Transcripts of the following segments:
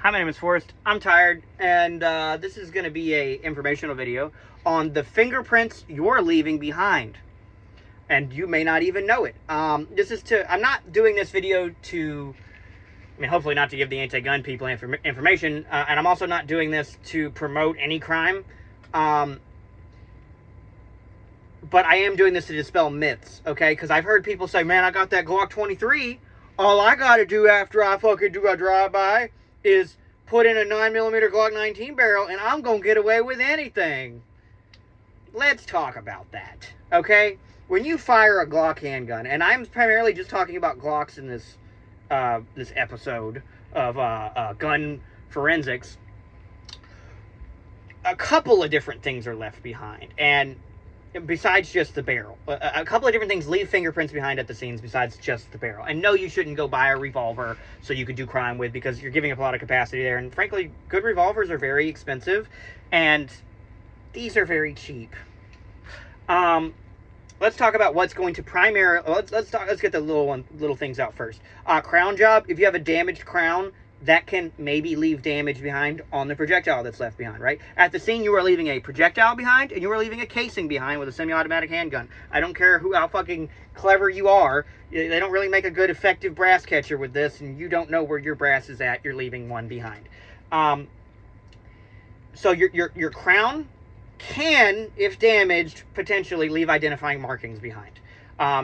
Hi, my name is Forrest. I'm tired, and this is going to be a informational video on the fingerprints you're leaving behind, and you may not even know it. I'm not doing this video to, hopefully not to give the anti-gun people information, and I'm also not doing this to promote any crime, but I am doing this to dispel myths, okay? Because I've heard people say, man, I got that Glock 23. All I got to do after I fucking do a drive-by is put in a 9mm Glock 19 barrel and I'm going to get away with anything. Let's talk about that, okay? When you fire a Glock handgun, and I'm primarily just talking about Glocks in this this episode of gun forensics, a couple of different things are left behind, and besides just the barrel. A couple of different things leave fingerprints behind at the scenes besides just the barrel. And no, you shouldn't go buy a revolver so you could do crime with, because you're giving up a lot of capacity there. And frankly, good revolvers are very expensive, and these are very cheap. Let's talk about what's going to let's get the little things out first. Crown job. If you have a damaged crown, that can maybe leave damage behind on the projectile that's left behind, right? At the scene, you are leaving a projectile behind, and you are leaving a casing behind with a semi-automatic handgun. I don't care how fucking clever you are. They don't really make a good, effective brass catcher with this, and you don't know where your brass is at. You're leaving one behind. So your crown can, if damaged, potentially leave identifying markings behind.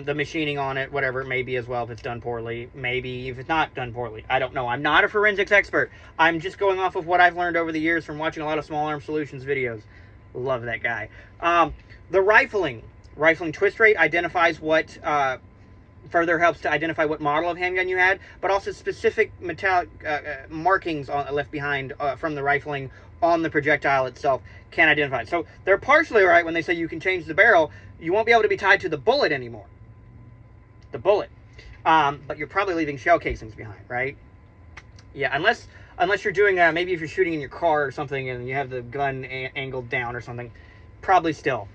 The machining on it, whatever it may be as well, if it's done poorly. Maybe if it's not done poorly. I don't know. I'm not a forensics expert. I'm just going off of what I've learned over the years from watching a lot of Small Arms Solutions videos. Love that guy. The rifling twist rate identifies what, further helps to identify what model of handgun you had, but also specific metallic markings left behind from the rifling on the projectile itself can identify it. So they're partially right when they say you can change the barrel. You won't be able to be tied to the bullet anymore. The bullet. But you're probably leaving shell casings behind, right? Yeah, unless you're doing, maybe if you're shooting in your car or something and you have the gun angled down or something, probably still.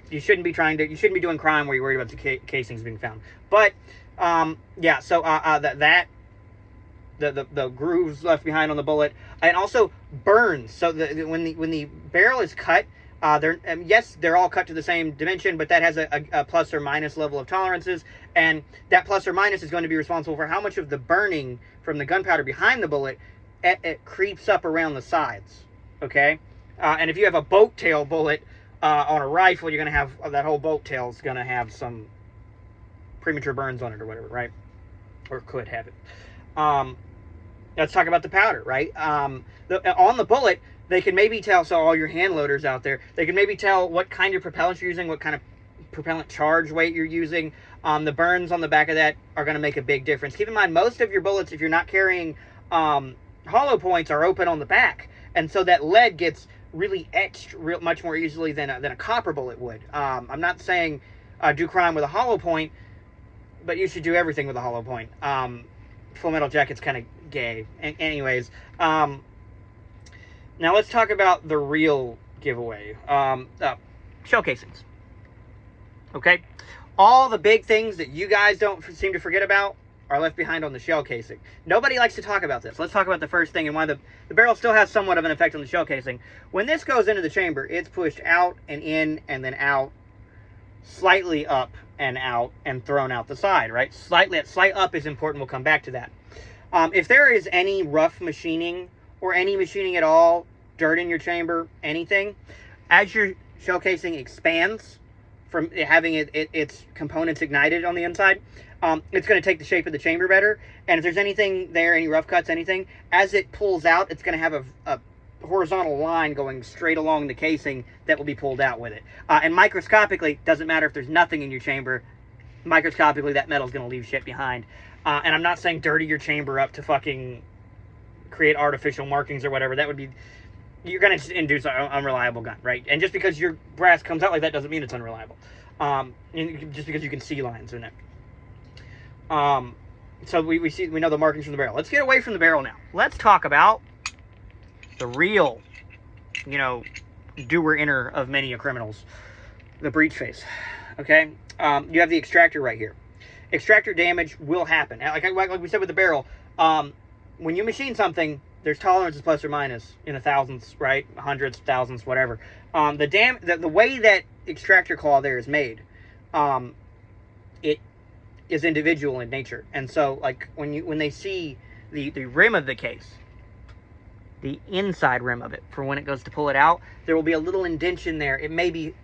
You shouldn't be doing crime where you're worried about the casings being found. But, yeah, so the grooves left behind on the bullet, and also burns. So when the barrel is cut, yes, they're all cut to the same dimension, but that has a plus or minus level of tolerances, and that plus or minus is going to be responsible for how much of the burning from the gunpowder behind the bullet it creeps up around the sides. Okay, and if you have a boat tail bullet on a rifle, you're going to have that whole boat tail is going to have some premature burns on it or whatever, right? Or could have it. Let's talk about the powder, right? On the bullet, they can maybe tell, so all your hand loaders out there, they can maybe tell what kind of propellant you're using, what kind of propellant charge weight you're using. The burns on the back of that are going to make a big difference. Keep in mind, most of your bullets, if you're not carrying hollow points, are open on the back. And so that lead gets really etched much more easily than a copper bullet would. I'm not saying do crime with a hollow point, but you should do everything with a hollow point. Full Metal Jacket's kind of gay. Anyways, now let's talk about the real giveaway. Shell casings. Okay? All the big things that you guys don't seem to forget about are left behind on the shell casing. Nobody likes to talk about this. Let's talk about the first thing and why the barrel still has somewhat of an effect on the shell casing. When this goes into the chamber, it's pushed out and in and then out, slightly up and out, and thrown out the side, right? Slight up is important. We'll come back to that. If there is any rough machining or any machining at all, dirt in your chamber, anything, as your shell casing expands from having its components ignited on the inside, it's going to take the shape of the chamber better. And if there's anything there, any rough cuts, anything, as it pulls out, it's going to have a horizontal line going straight along the casing that will be pulled out with it. And microscopically, doesn't matter if there's nothing in your chamber, microscopically that metal's going to leave shit behind. And I'm not saying dirty your chamber up to fucking create artificial markings or whatever. That would be, you're going to induce an unreliable gun, right? And just because your brass comes out like that doesn't mean it's unreliable. Just because you can see lines in it. So we know the markings from the barrel. Let's get away from the barrel now. Let's talk about the real, doer-inner of many criminals, the breech face. Okay? You have the extractor right here. Extractor damage will happen. Like we said with the barrel, when you machine something, there's tolerances plus or minus in the thousands, right? Hundreds, thousands, whatever. The way that extractor claw there is made, it is individual in nature, and so like when they see the rim of the case, the inside rim of it, for when it goes to pull it out, there will be a little indentation there. It may be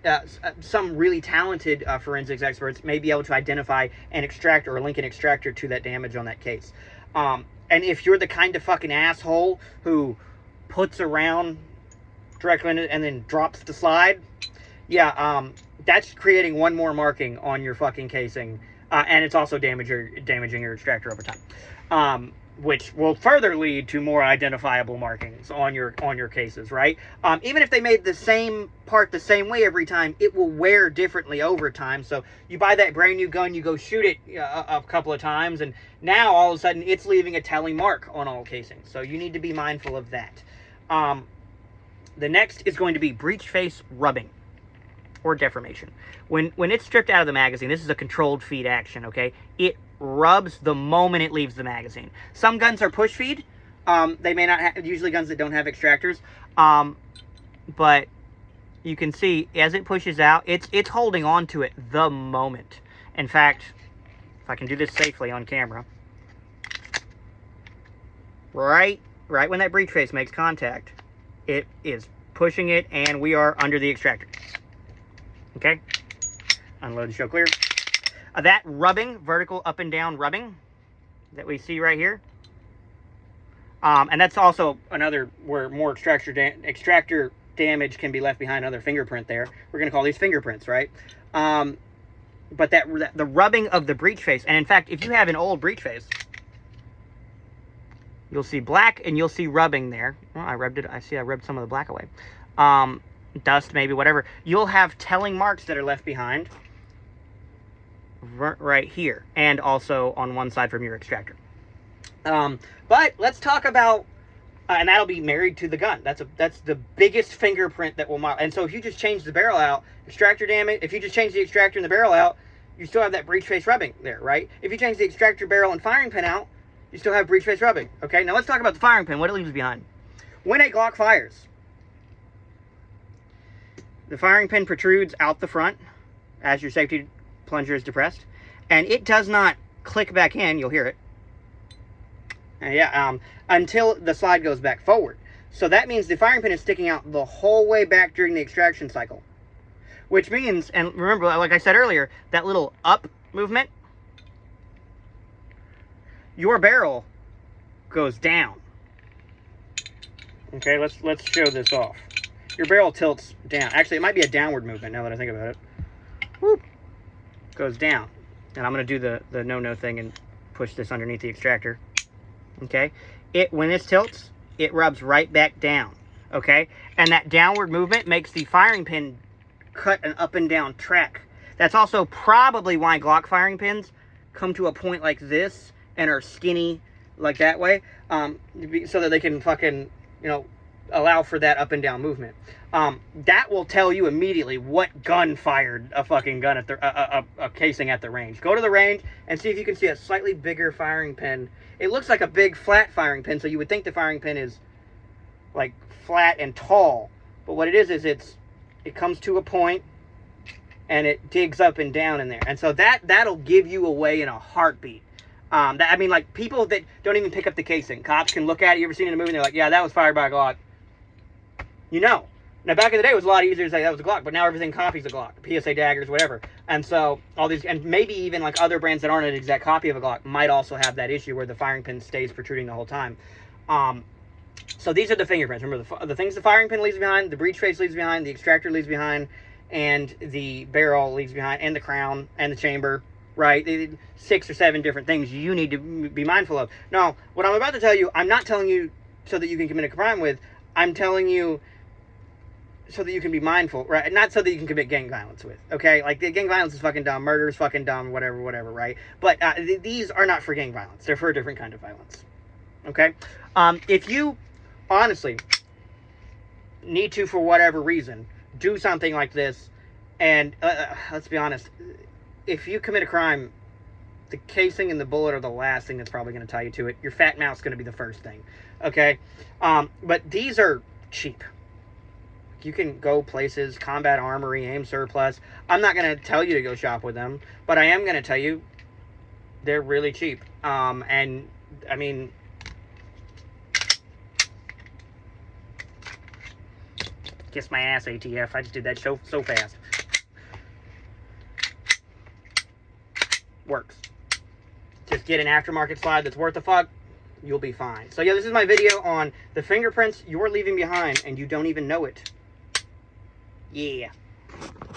some really talented forensics experts may be able to identify an extractor or link an extractor to that damage on that case. And if you're the kind of fucking asshole who puts around directly in it and then drops the slide, yeah, that's creating one more marking on your fucking casing, and it's also damaging your extractor over time, which will further lead to more identifiable markings on your cases, right? Even if they made the same part the same way every time, it will wear differently over time. So you buy that brand new gun, you go shoot it a couple of times, and now all of a sudden it's leaving a telling mark on all casings. So you need to be mindful of that. The next is going to be breech face rubbing or deformation. When it's stripped out of the magazine, this is a controlled feed action, okay? It rubs the moment it leaves the magazine. Some guns are push feed. They may not have, usually guns that don't have extractors. But you can see as it pushes out, it's holding on to it the moment. In fact, if I can do this safely on camera, right when that breech face makes contact, it is pushing it, and we are under the extractor. Okay, unload the show clear. That rubbing, vertical up and down rubbing that we see right here, and that's also another where more extractor damage can be left behind, another fingerprint there. We're going to call these fingerprints, right? But the rubbing of the breech face, and in fact, if you have an old breech face, you'll see black and you'll see rubbing there. Well, I rubbed it. I see I rubbed some of the black away. Dust, maybe, whatever. You'll have telling marks that are left behind right here, and also on one side from your extractor. But let's talk about, and that'll be married to the gun. That's the biggest fingerprint that will mark. And so if you just change the barrel out, extractor damage. If you just change the extractor and the barrel out, you still have that breech face rubbing there, right? If you change the extractor, barrel, and firing pin out, you still have breech face rubbing. Okay, now let's talk about the firing pin, what it leaves behind. When a Glock fires, the firing pin protrudes out the front as your safety plunger is depressed, and it does not click back in. You'll hear it. Until the slide goes back forward. So that means the firing pin is sticking out the whole way back during the extraction cycle. Which means, and remember, like I said earlier, that little up movement, your barrel goes down. Okay, let's show this off. Your barrel tilts down. Actually, it might be a downward movement now that I think about it. Whoop. Goes down. And I'm going to do the no-no thing and push this underneath the extractor. Okay? When this tilts, it rubs right back down. Okay? And that downward movement makes the firing pin cut an up and down track. That's also probably why Glock firing pins come to a point like this and are skinny like that way, so that they can fucking, allow for that up and down movement. That will tell you immediately what gun fired a fucking gun at a casing at the range. Go to the range and see if you can see a slightly bigger firing pin. It looks like a big flat firing pin, so you would think the firing pin is like flat and tall, but what it is it comes to a point and it digs up and down in there, and so that'll give you away in a heartbeat. Like people that don't even pick up the casing, cops can look at it. You ever seen it in a movie and they're like, yeah, that was fired by a Glock. Now back in the day it was a lot easier to say that was a Glock, but now everything copies a Glock, PSA daggers, whatever. And so all these, and maybe even like other brands that aren't an exact copy of a Glock might also have that issue where the firing pin stays protruding the whole time. So these are the fingerprints. Remember, the things the firing pin leaves behind, the breech face leaves behind, the extractor leaves behind, and the barrel leaves behind, and the crown, and the chamber, right? 6 or 7 different things you need to be mindful of. Now, what I'm about to tell you, I'm not telling you so that you can commit a crime with. I'm telling you so that you can be mindful, right? Not so that you can commit gang violence with, okay? Like, the gang violence is fucking dumb. Murder is fucking dumb, whatever, right? But these are not for gang violence. They're for a different kind of violence, okay? If you, honestly, need to, for whatever reason, do something like this, and let's be honest, if you commit a crime, the casing and the bullet are the last thing that's probably going to tie you to it. Your fat mount's going to be the first thing. Okay? But these are cheap. You can go places, Combat Armory, AIM Surplus. I'm not going to tell you to go shop with them, but I am going to tell you they're really cheap. And, I mean, kiss my ass, ATF. I just did that so fast. Works. Just get an aftermarket slide that's worth a fuck. You'll be fine. So, yeah, this is my video on the fingerprints you're leaving behind and you don't even know it. Yeah.